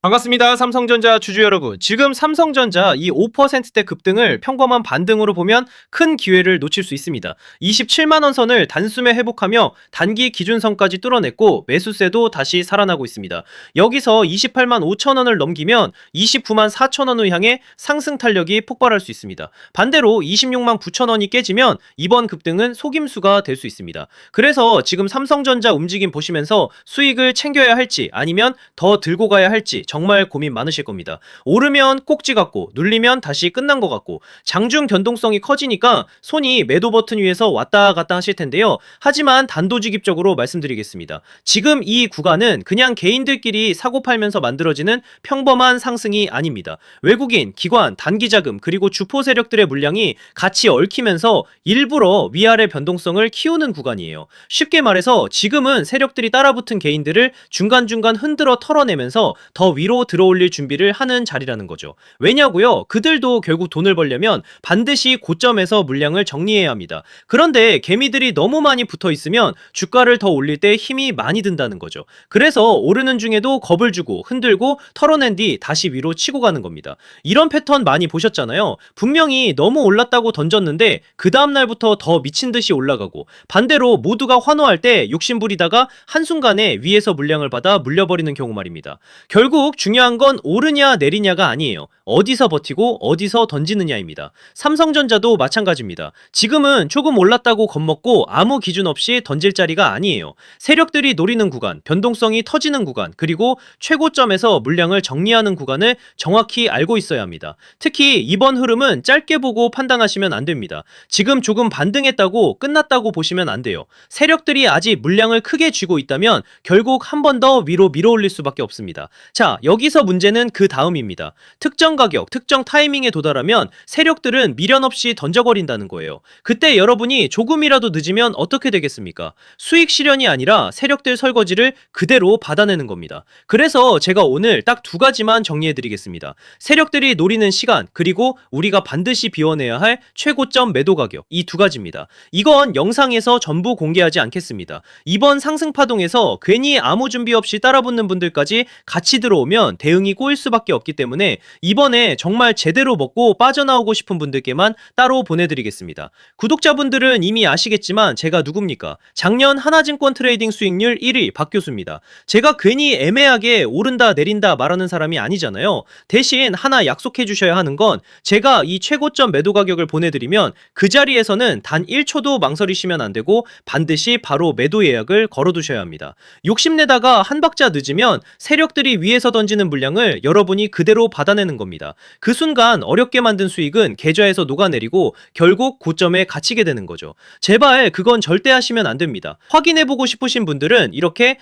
반갑습니다. 삼성전자 주주 여러분. 지금 삼성전자 이 5%대 급등을 평범한 반등으로 보면 큰 기회를 놓칠 수 있습니다. 27만 원 선을 단숨에 회복하며 단기 기준선까지 뚫어냈고 매수세도 다시 살아나고 있습니다. 여기서 28만 5천 원을 넘기면 29만 4천 원을 향해 상승 탄력이 폭발할 수 있습니다. 반대로 26만 9천 원이 깨지면 이번 급등은 속임수가 될 수 있습니다. 그래서 지금 삼성전자 움직임 보시면서 수익을 챙겨야 할지 아니면 더 들고 가야 할지 정말 고민 많으실 겁니다. 오르면 꼭지 같고 눌리면 다시 끝난 것 같고 장중 변동성이 커지니까 손이 매도 버튼 위에서 왔다 갔다 하실 텐데요. 하지만 단도직입적으로 말씀드리겠습니다. 지금 이 구간은 그냥 개인들끼리 사고 팔면서 만들어지는 평범한 상승이 아닙니다. 외국인, 기관, 단기자금 그리고 주포 세력들의 물량이 같이 얽히면서 일부러 위아래 변동성을 키우는 구간이에요. 쉽게 말해서 지금은 세력들이 따라붙은 개인들을 중간중간 흔들어 털어내면서 더 위로 들어올릴 준비를 하는 자리라는 거죠. 왜냐고요? 그들도 결국 돈을 벌려면 반드시 고점에서 물량을 정리해야 합니다. 그런데 개미들이 너무 많이 붙어 있으면 주가를 더 올릴 때 힘이 많이 든다는 거죠. 그래서 오르는 중에도 겁을 주고 흔들고 털어낸 뒤 다시 위로 치고 가는 겁니다. 이런 패턴 많이 보셨잖아요. 분명히 너무 올랐다고 던졌는데 그 다음날부터 더 미친 듯이 올라가고 반대로 모두가 환호할 때 욕심부리다가 한순간에 위에서 물량을 받아 물려버리는 경우 말입니다. 결국 중요한 건 오르냐 내리냐가 아니에요. 어디서 버티고 어디서 던지느냐입니다. 삼성전자도 마찬가지입니다. 지금은 조금 올랐다고 겁먹고 아무 기준 없이 던질 자리가 아니에요. 세력들이 노리는 구간, 변동성이 터지는 구간, 그리고 최고점에서 물량을 정리하는 구간을 정확히 알고 있어야 합니다. 특히 이번 흐름은 짧게 보고 판단하시면 안 됩니다. 지금 조금 반등했다고 끝났다고 보시면 안 돼요. 세력들이 아직 물량을 크게 쥐고 있다면 결국 한 번 더 위로 밀어올릴 수밖에 없습니다. 자, 여기서 문제는 그 다음입니다. 특정 가격, 특정 타이밍에 도달하면 세력들은 미련 없이 던져버린다는 거예요. 그때 여러분이 조금이라도 늦으면 어떻게 되겠습니까? 수익 실현이 아니라 세력들 설거지를 그대로 받아내는 겁니다. 그래서 제가 오늘 딱 두 가지만 정리해드리겠습니다. 세력들이 노리는 시간, 그리고 우리가 반드시 비워내야 할 최고점 매도 가격, 이 두 가지입니다. 이건 영상에서 전부 공개하지 않겠습니다. 이번 상승 파동에서 괜히 아무 준비 없이 따라붙는 분들까지 같이 들어오면 대응이 꼬일 수밖에 없기 때문에 이번에 정말 제대로 먹고 빠져나오고 싶은 분들께만 따로 보내드리겠습니다. 구독자분들은 이미 아시겠지만 제가 누굽니까? 작년 하나증권 트레이딩 수익률 1위 박교수입니다. 제가 괜히 애매하게 오른다 내린다 말하는 사람이 아니잖아요. 대신 하나 약속해 주셔야 하는 건 제가 이 최고점 매도 가격을 보내드리면 그 자리에서는 단 1초도 망설이시면 안 되고 반드시 바로 매도 예약을 걸어두셔야 합니다. 욕심내다가 한 박자 늦으면 세력들이 위에서 던지는 물량을 여러분이 그대로 받아내는 겁니다. 그 순간 어렵게 만든 수익은 계좌에서 녹아내리고 결국 고점에 갇히게 되는 거죠. 제발 그건 절대 하시면 안 됩니다. 확인해보고 싶으신 분들은 이렇게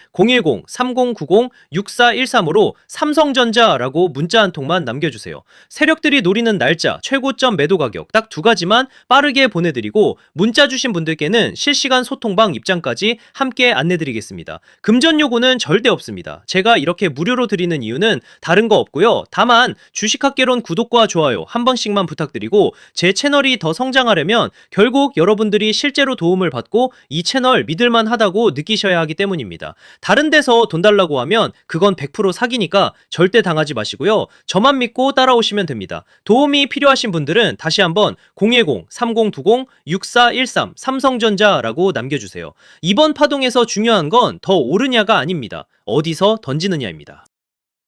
010-3090-6413으로 삼성전자라고 문자 한 통만 남겨주세요. 세력들이 노리는 날짜, 최고점 매도 가격 딱 두 가지만 빠르게 보내드리고 문자 주신 분들께는 실시간 소통방 입장까지 함께 안내드리겠습니다. 금전 요구는 절대 없습니다. 제가 이렇게 무료로 드리는 이유는 다른 거 없고요. 다만 주식학개론 구독과 좋아요 한 번씩만 부탁드리고 제 채널이 더 성장하려면 결국 여러분들이 실제로 도움을 받고 이 채널 믿을만 하다고 느끼셔야 하기 때문입니다. 다른 데서 돈 달라고 하면 그건 100% 사기니까 절대 당하지 마시고요. 저만 믿고 따라오시면 됩니다. 도움이 필요하신 분들은 다시 한번 010-3020-6413 삼성전자라고 남겨주세요. 이번 파동에서 중요한 건 더 오르냐가 아닙니다. 어디서 던지느냐입니다.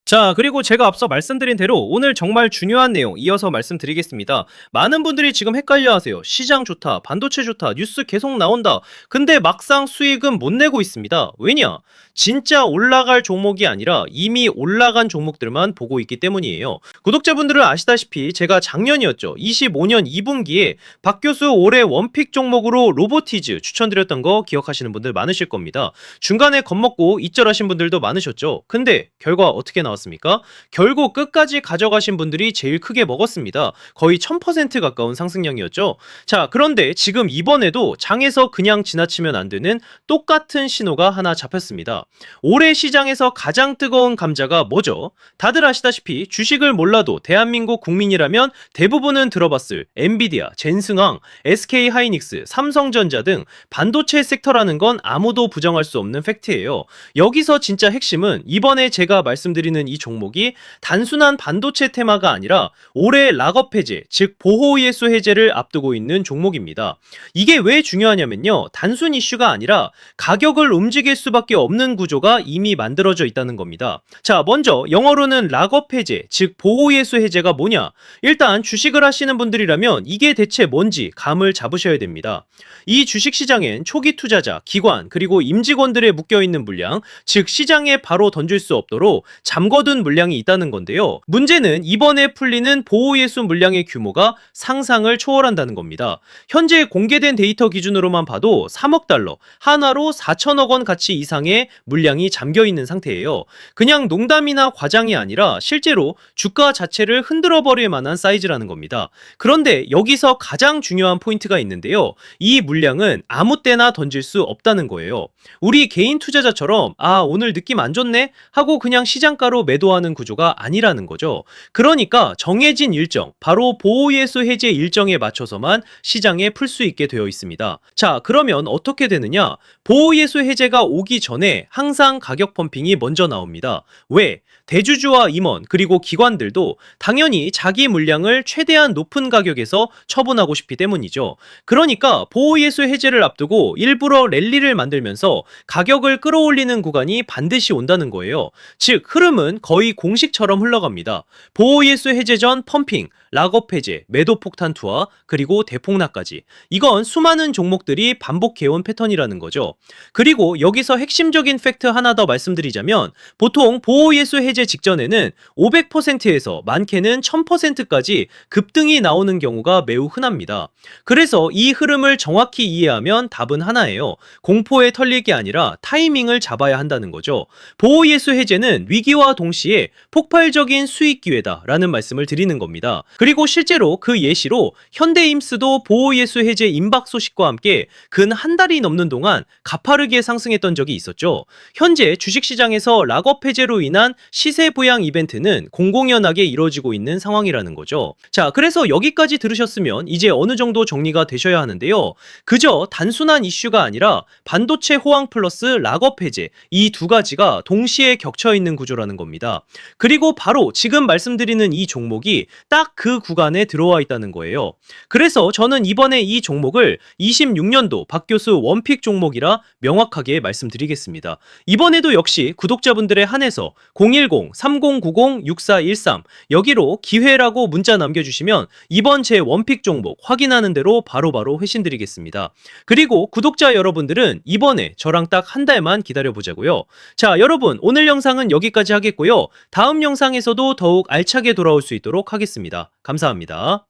자, 그리고 제가 앞서 말씀드린 대로 오늘 정말 중요한 내용 이어서 말씀드리겠습니다. 많은 분들이 지금 헷갈려 하세요. 시장 좋다, 반도체 좋다, 뉴스 계속 나온다. 근데 막상 수익은 못 내고 있습니다. 왜냐? 진짜 올라갈 종목이 아니라 이미 올라간 종목들만 보고 있기 때문이에요. 구독자분들은 아시다시피 제가 작년이었죠. 25년 2분기에 박 교수 올해 원픽 종목으로 로보티즈 추천드렸던 거 기억하시는 분들 많으실 겁니다. 중간에 겁먹고 이절하신 분들도 많으셨죠. 근데 결과 어떻게 나왔습니까? 결국 끝까지 가져가신 분들이 제일 크게 먹었습니다. 거의 1000% 가까운 상승량이었죠. 자, 그런데 지금 이번에도 장에서 그냥 지나치면 안 되는 똑같은 신호가 하나 잡혔습니다. 올해 시장에서 가장 뜨거운 감자가 뭐죠? 다들 아시다시피 주식을 몰라도 대한민국 국민이라면 대부분은 들어봤을 엔비디아, 젠승항, SK하이닉스, 삼성전자 등 반도체 섹터라는 건 아무도 부정할 수 없는 팩트예요. 여기서 진짜 핵심은 이번에 제가 말씀드리는 이 종목이 단순한 반도체 테마가 아니라 올해 락업 해제, 즉 보호예수 해제를 앞두고 있는 종목입니다. 이게 왜 중요하냐면요. 단순 이슈가 아니라 가격을 움직일 수밖에 없는 구조가 이미 만들어져 있다는 겁니다. 자, 먼저 영어로는 락업 해제, 즉 보호예수 해제가 뭐냐? 일단 주식을 하시는 분들이라면 이게 대체 뭔지 감을 잡으셔야 됩니다. 이 주식시장엔 초기 투자자, 기관, 그리고 임직원들의 묶여있는 물량, 즉 시장에 바로 던질 수 없도록 잠궈둔 물량이 있다는 건데요. 문제는 이번에 풀리는 보호예수 물량의 규모가 상상을 초월한다는 겁니다. 현재 공개된 데이터 기준으로만 봐도 3억 달러, 하나로 4천억 원 가치 이상의 물량이 잠겨있는 상태예요. 그냥 농담이나 과장이 아니라 실제로 주가 자체를 흔들어버릴 만한 사이즈라는 겁니다. 그런데 여기서 가장 중요한 포인트가 있는데요. 이 물량은 아무 때나 던질 수 없다는 거예요. 우리 개인 투자자처럼 오늘 느낌 안 좋네 하고 그냥 시장가로 매도하는 구조가 아니라는 거죠. 그러니까 정해진 일정, 바로 보호예수 해제 일정에 맞춰서만 시장에 풀 수 있게 되어 있습니다. 자, 그러면 어떻게 되느냐? 보호예수 해제가 오기 전에 항상 가격 펌핑이 먼저 나옵니다. 왜? 대주주와 임원 그리고 기관들도 당연히 자기 물량을 최대한 높은 가격에서 처분하고 싶기 때문이죠. 그러니까 보호예수 해제를 앞두고 일부러 랠리를 만들면서 가격을 끌어올리는 구간이 반드시 온다는 거예요. 즉 흐름은 거의 공식처럼 흘러갑니다. 보호예수 해제 전 펌핑, 락업 해제, 매도 폭탄 투하, 그리고 대폭락까지. 이건 수많은 종목들이 반복해온 패턴이라는 거죠. 그리고 여기서 핵심적인 팩트 하나 더 말씀드리자면 보통 보호예수 해제 직전에는 500%에서 많게는 1000%까지 급등이 나오는 경우가 매우 흔합니다. 그래서 이 흐름을 정확히 이해하면 답은 하나예요. 공포에 털릴 게 아니라 타이밍을 잡아야 한다는 거죠. 보호예수 해제는 위기와 동시에 폭발적인 수익 기회다라는 말씀을 드리는 겁니다. 그리고 실제로 그 예시로 현대임스도 보호예수 해제 임박 소식과 함께 근 한 달이 넘는 동안 가파르게 상승했던 적이 있었죠. 현재 주식시장에서 락업 해제로 인한 시세 부양 이벤트는 공공연하게 이루어지고 있는 상황이라는 거죠. 자, 그래서 여기까지 들으셨으면 이제 어느 정도 정리가 되셔야 하는데요. 그저 단순한 이슈가 아니라 반도체 호황 플러스 락업 해제, 이 두 가지가 동시에 겹쳐 있는 구조라는 겁니다. 그리고 바로 지금 말씀드리는 이 종목이 딱 그 구간에 들어와 있다는 거예요. 그래서 저는 이번에 이 종목을 26년도 박 교수 원픽 종목이라 명확하게 말씀드리겠습니다. 이번에도 역시 구독자분들의 한해서 010-3090-6413 여기로 기회라고 문자 남겨주시면 이번 제 원픽 종목 확인하는 대로 바로바로 회신드리겠습니다. 그리고 구독자 여러분들은 이번에 저랑 딱 한 달만 기다려보자고요. 자, 여러분 오늘 영상은 여기까지 하겠고요. 다음 영상에서도 더욱 알차게 돌아올 수 있도록 하겠습니다. 감사합니다.